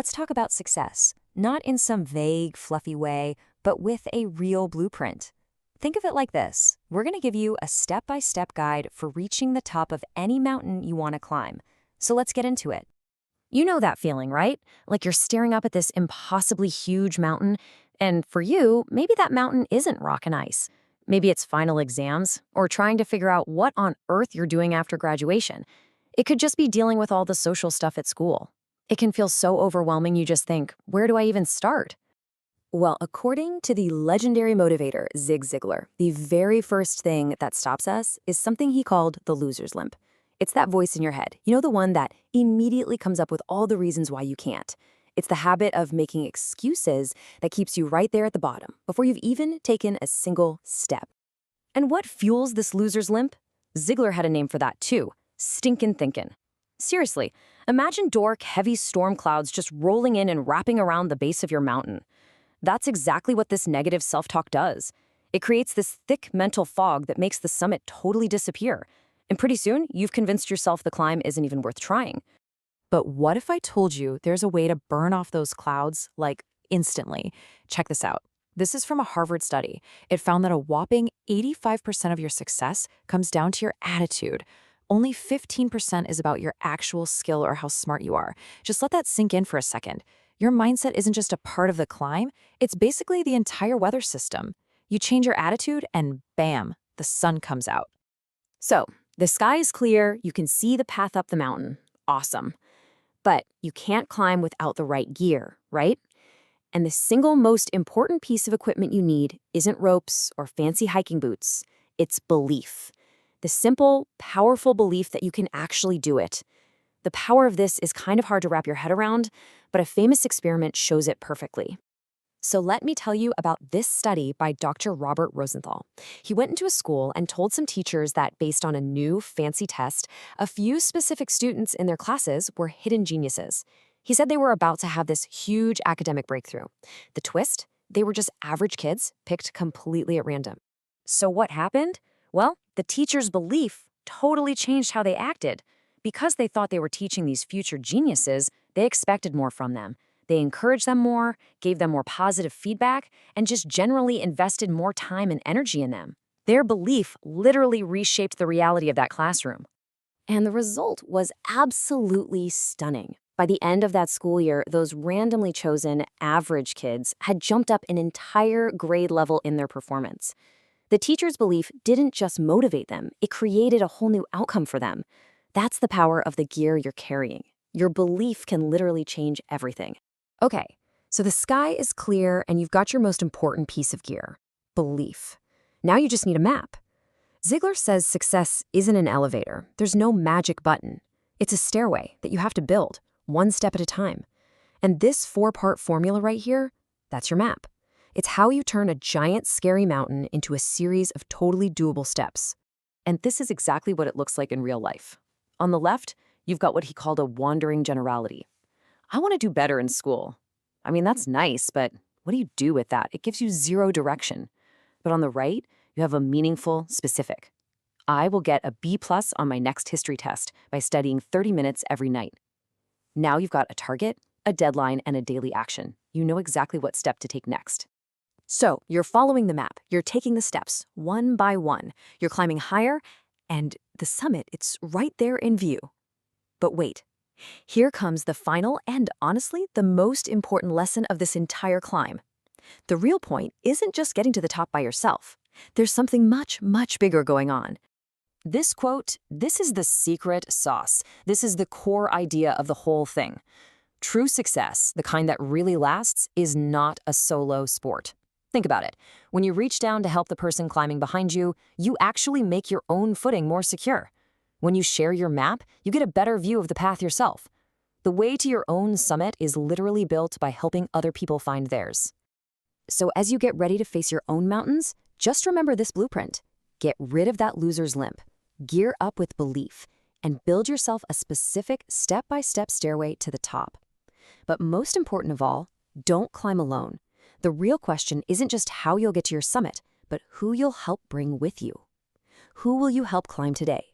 Let's talk about success, not in some vague, fluffy way, but with a real blueprint. Think of it like this. We're going to give you a step-by-step guide for reaching the top of any mountain you want to climb. So let's get into it. You know that feeling, right? Like you're staring up at this impossibly huge mountain, and for you, maybe that mountain isn't rock and ice. Maybe it's final exams, or trying to figure out what on earth you're doing after graduation. It could just be dealing with all the social stuff at school. It can feel so overwhelming you just think, where do I even start? Well, according to the legendary motivator Zig Ziglar, the very first thing that stops us is something he called the loser's limp. It's that voice in your head, you know, the one that immediately comes up with all the reasons why you can't. It's the habit of making excuses that keeps you right there at the bottom before you've even taken a single step. And what fuels this loser's limp? Ziglar had a name for that too, Stinkin Thinkin. Seriously, imagine dark, heavy storm clouds just rolling in and wrapping around the base of your mountain. That's exactly what this negative self-talk does. It creates this thick mental fog that makes the summit totally disappear. And pretty soon, you've convinced yourself the climb isn't even worth trying. But what if I told you there's a way to burn off those clouds, like instantly? Check this out. This is from a Harvard study. It found that a whopping 85% of your success comes down to your attitude. Only 15% is about your actual skill or how smart you are. Just let that sink in for a second. Your mindset isn't just a part of the climb, it's basically the entire weather system. You change your attitude and bam, the sun comes out. So, the sky is clear, you can see the path up the mountain. Awesome. But you can't climb without the right gear, right? And the single most important piece of equipment you need isn't ropes or fancy hiking boots. It's belief. The simple, powerful belief that you can actually do it. The power of this is kind of hard to wrap your head around, but a famous experiment shows it perfectly. So let me tell you about this study by Dr. Robert Rosenthal. He went into a school and told some teachers that based on a new fancy test, a few specific students in their classes were hidden geniuses. He said they were about to have this huge academic breakthrough. The twist? They were just average kids picked completely at random. So what happened? Well, the teacher's belief totally changed how they acted. Because they thought they were teaching these future geniuses, they expected more from them. They encouraged them more, gave them more positive feedback, and just generally invested more time and energy in them. Their belief literally reshaped the reality of that classroom. And the result was absolutely stunning. By the end of that school year, those randomly chosen average kids had jumped up an entire grade level in their performance. The teacher's belief didn't just motivate them, it created a whole new outcome for them. That's the power of the gear you're carrying. Your belief can literally change everything. Okay, so the sky is clear and you've got your most important piece of gear, belief. Now you just need a map. Ziglar says success isn't an elevator. There's no magic button. It's a stairway that you have to build, one step at a time. And this 4-part formula right here, that's your map. It's how you turn a giant, scary mountain into a series of totally doable steps. And this is exactly what it looks like in real life. On the left, you've got what he called a wandering generality. I want to do better in school. I mean, that's nice, but what do you do with that? It gives you zero direction. But on the right, you have a meaningful specific. I will get a B+ on my next history test by studying 30 minutes every night. Now you've got a target, a deadline, and a daily action. You know exactly what step to take next. So you're following the map. You're taking the steps one by one. You're climbing higher, and the summit, it's right there in view. But wait. Here comes the final and, honestly, the most important lesson of this entire climb. The real point isn't just getting to the top by yourself. There's something much, much bigger going on. This quote, this is the secret sauce. This is the core idea of the whole thing. True success, the kind that really lasts, is not a solo sport. Think about it. When you reach down to help the person climbing behind you, you actually make your own footing more secure. When you share your map, you get a better view of the path yourself. The way to your own summit is literally built by helping other people find theirs. So as you get ready to face your own mountains, just remember this blueprint. Get rid of that loser's limp, gear up with belief, and build yourself a specific step-by-step stairway to the top. But most important of all, don't climb alone. The real question isn't just how you'll get to your summit, but who you'll help bring with you. Who will you help climb today?